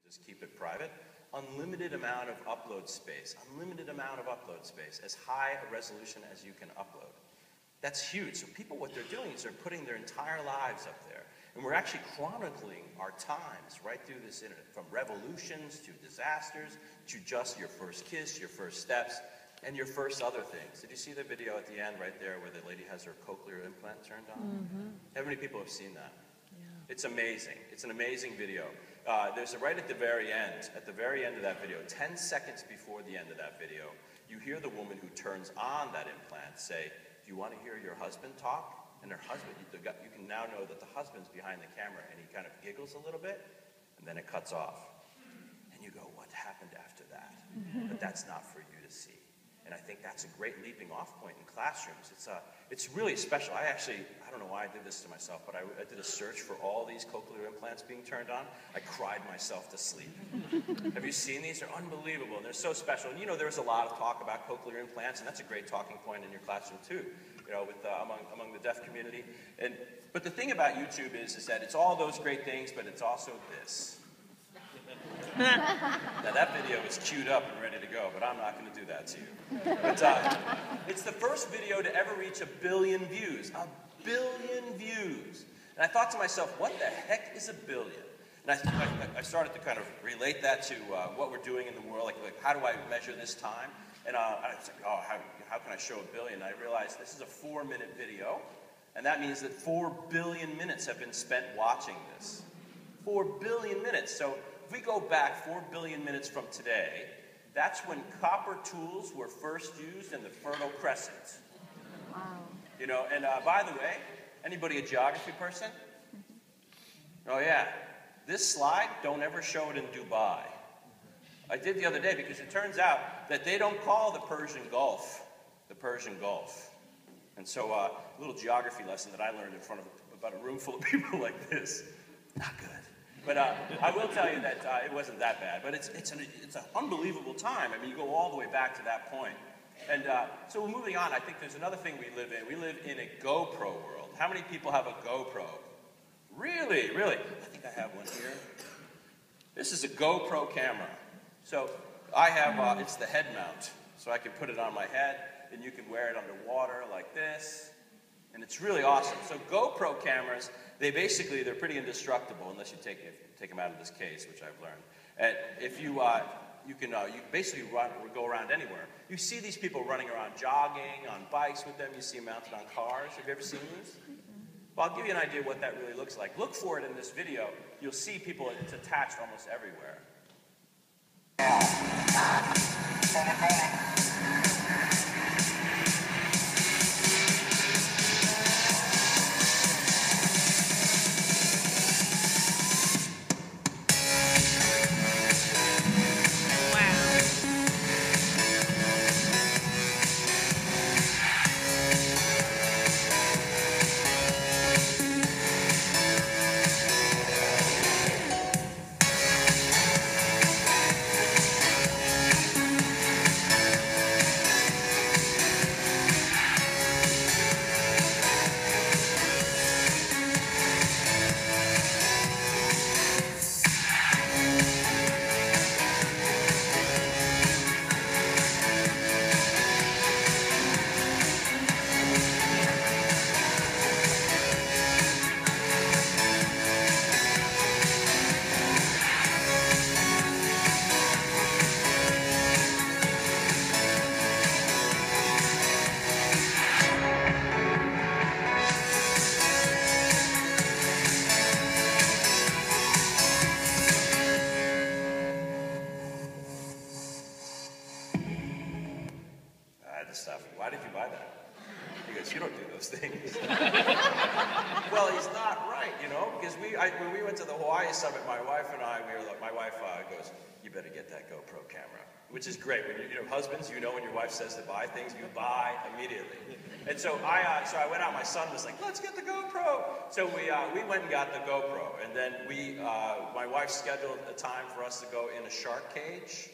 Just keep it private. Unlimited amount of upload space. Unlimited amount of upload space. As high a resolution as you can upload. That's huge. So people, what they're doing is they're putting their entire lives up there. And we're actually chronicling our times right through this internet. From revolutions to disasters to just your first kiss, your first steps, and your first other things. Did you see the video at the end right there where the lady has her cochlear implant turned on? Mm-hmm. How many people have seen that? Yeah. It's amazing. It's an amazing video. There's a right at the very end of that video, 10 seconds before the end of that video, you hear the woman who turns on that implant say, "Do you want to hear your husband talk?" And her husband, you can now know that the husband's behind the camera, and he kind of giggles a little bit, and then it cuts off. And you go, what happened after that? But that's not for you to see. And I think that's a great leaping off point in classrooms. It's really special. I don't know why I did this to myself, but I did a search for all these cochlear implants being turned on. I cried myself to sleep. Have you seen these? They're unbelievable, and they're so special. And you know, there's a lot of talk about cochlear implants, and that's a great talking point in your classroom too, you know, with among the deaf community. But the thing about YouTube is that it's all those great things, but it's also this. Now that video is queued up and ready to go, but I'm not going to do that to you. But it's the first video to ever reach 1 billion views. 1 billion views. And I thought to myself, what the heck is 1 billion? And I started to kind of relate that to what we're doing in the world, like how do I measure this time? And I was like, oh, how can I show 1 billion? And I realized this is a 4-minute video, and that means that 4 billion minutes have been spent watching this. 4 billion minutes. So if we go back 4 billion minutes from today, that's when copper tools were first used in the Fertile Crescent. Wow. You know, and by the way, anybody a geography person? Oh yeah, this slide, don't ever show it in Dubai. I did the other day because it turns out that they don't call the Persian Gulf the Persian Gulf. And so a little geography lesson that I learned in front of about a room full of people like this. Not good. But I will tell you that it wasn't that bad. But it's an unbelievable time. I mean, you go all the way back to that point. And so moving on, I think there's another thing we live in. We live in a GoPro world. How many people have a GoPro? Really? Really? I think I have one here. This is a GoPro camera. So I have, it's the head mount. So I can put it on my head, and you can wear it underwater like this. And it's really awesome. So GoPro cameras, they're pretty indestructible unless you take them out of this case, which I've learned. And if you basically go around anywhere. You see these people running around jogging, on bikes with them. You see them mounted on cars. Have you ever seen these? Well, I'll give you an idea of what that really looks like. Look for it in this video. You'll see people, it's attached almost everywhere. Why did you buy that? He goes, you don't do those things. Well, he's not right, you know, because when we went to the Hawaii summit, my wife and I, my wife goes, you better get that GoPro camera, which is great. When you know, husbands, you know when your wife says to buy things, you buy immediately. And so I went out. My son was like, let's get the GoPro. So we went and got the GoPro, and then my wife scheduled a time for us to go in a shark cage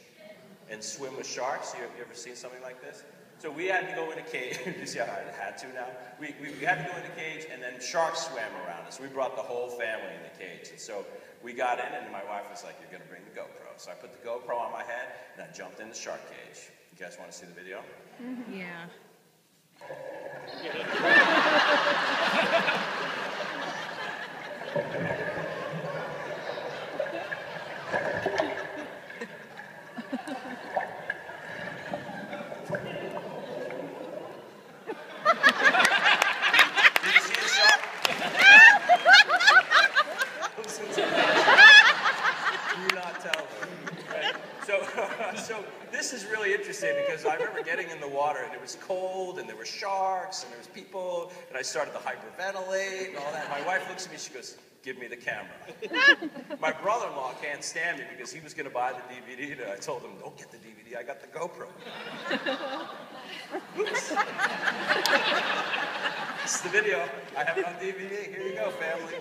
and swim with sharks. You ever seen something like this? So we had to go in a cage. You see how I had to now? We had to go in a cage, and then sharks swam around us. We brought the whole family in the cage. And so we got in, and my wife was like, "You're going to bring the GoPro." So I put the GoPro on my head, and I jumped in the shark cage. You guys want to see the video? Yeah. So this is really interesting because I remember getting in the water and it was cold and there were sharks and there was people and I started to hyperventilate and all that. My wife looks at me, she goes, "Give me the camera." My brother-in-law can't stand me because he was going to buy the DVD and I told him, "Don't get the DVD, I got the GoPro." Oops. This is the video. I have it on DVD. Here you go, family.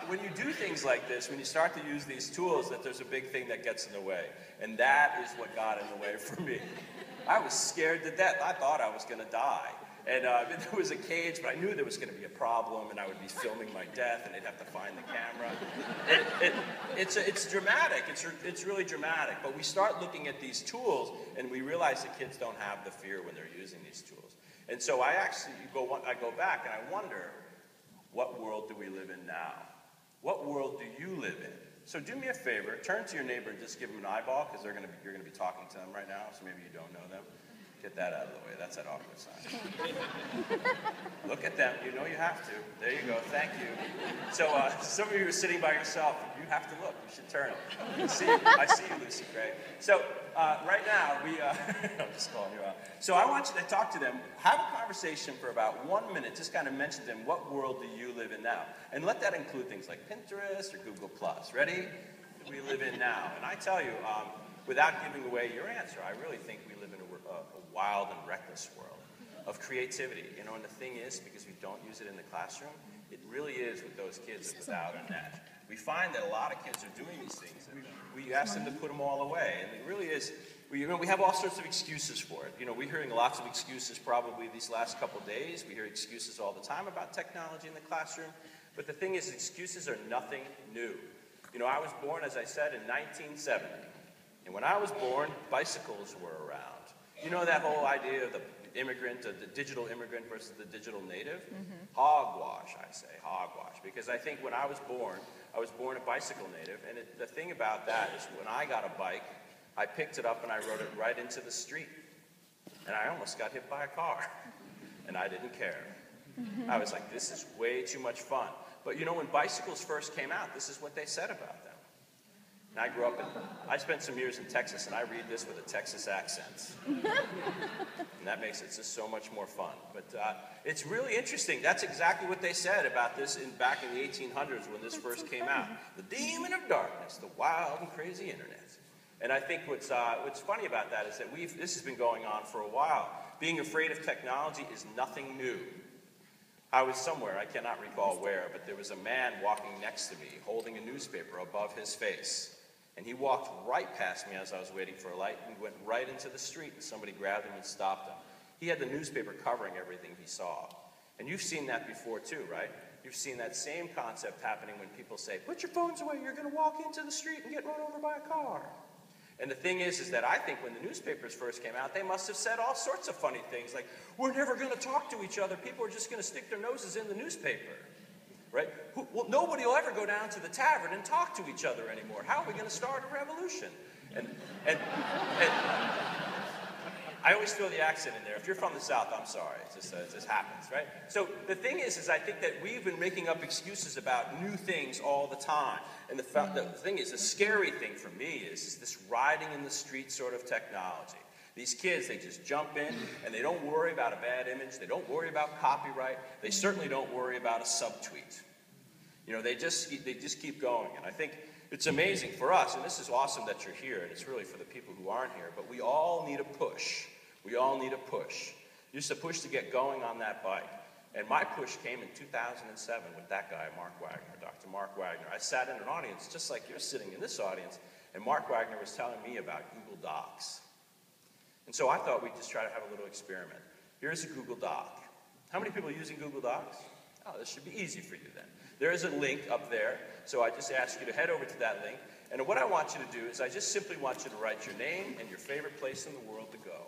When you do things like this, when you start to use these tools, that there's a big thing that gets in the way. And that is what got in the way for me. I was scared to death. I thought I was going to die. And there was a cage, but I knew there was going to be a problem, and I would be filming my death, and they'd have to find the camera. It's dramatic. It's really dramatic. But we start looking at these tools, and we realize that kids don't have the fear when they're using these tools. And so I go back, and I wonder, what world do we live in now? What world do you live in? So do me a favor, turn to your neighbor and just give them an eyeball, because you're going to be talking to them right now, so maybe you don't know them. Get that out of the way. That's that awkward sign. Look at them. You know you have to. There you go. Thank you. So some of you are sitting by yourself. You have to look. You should turn them. I see you, Lucy Craig. So right now, I'm just calling you out. So I want you to talk to them. Have a conversation for about 1 minute. Just kind of mention to them, what world do you live in now? And let that include things like Pinterest or Google+. Ready? We live in now. And I tell you, without giving away your answer, I really think we live in a wild and reckless world of creativity. You know, and the thing is, because we don't use it in the classroom, it really is with those kids without a net. We find that a lot of kids are doing these things. We ask them to put them all away, and it really is. We have all sorts of excuses for it. You know, we're hearing lots of excuses probably these last couple days. We hear excuses all the time about technology in the classroom. But the thing is, excuses are nothing new. You know, I was born, as I said, in 1970. And when I was born, bicycles were around. You know that whole idea of the immigrant, the digital immigrant versus the digital native? Hogwash, I say, hogwash. Because I think when I was born a bicycle native. And the thing about that is when I got a bike, I picked it up and I rode it right into the street. And I almost got hit by a car. And I didn't care. I was like, this is way too much fun. But you know, when bicycles first came out, this is what they said about them. And I grew up I spent some years in Texas, and I read this with a Texas accent. And that makes it just so much more fun. But it's really interesting. That's exactly what they said about this back in the 1800s when this first came out. The demon of darkness, the wild and crazy internet. And I think what's funny about that is that this has been going on for a while. Being afraid of technology is nothing new. I was somewhere, I cannot recall where, but there was a man walking next to me holding a newspaper above his face. And he walked right past me as I was waiting for a light and went right into the street, and somebody grabbed him and stopped him. He had the newspaper covering everything he saw. And you've seen that before too, right? You've seen that same concept happening when people say, "Put your phones away, you're going to walk into the street and get run over by a car." And the thing is that I think when the newspapers first came out, they must have said all sorts of funny things like, "We're never going to talk to each other. People are just going to stick their noses in the newspaper." Right? Well, nobody will ever go down to the tavern and talk to each other anymore. How are we going to start a revolution? And I always throw the accent in there. If you're from the South, I'm sorry. It just happens, right? So the thing is I think that we've been making up excuses about new things all the time. And the thing is, the scary thing for me is this riding in the street sort of technology. These kids, they just jump in, and they don't worry about a bad image. They don't worry about copyright. They certainly don't worry about a subtweet. You know, they just keep going. And I think it's amazing for us, and this is awesome that you're here, and it's really for the people who aren't here, but we all need a push. We all need a push. Just a push to get going on that bike. And my push came in 2007 with that guy, Mark Wagner, Dr. Mark Wagner. I sat in an audience just like you're sitting in this audience, and Mark Wagner was telling me about Google Docs. And so I thought we'd just try to have a little experiment. Here's a Google Doc. How many people are using Google Docs? Oh, this should be easy for you then. There is a link up there, so I just ask you to head over to that link. And what I want you to do is I just simply want you to write your name and your favorite place in the world to go.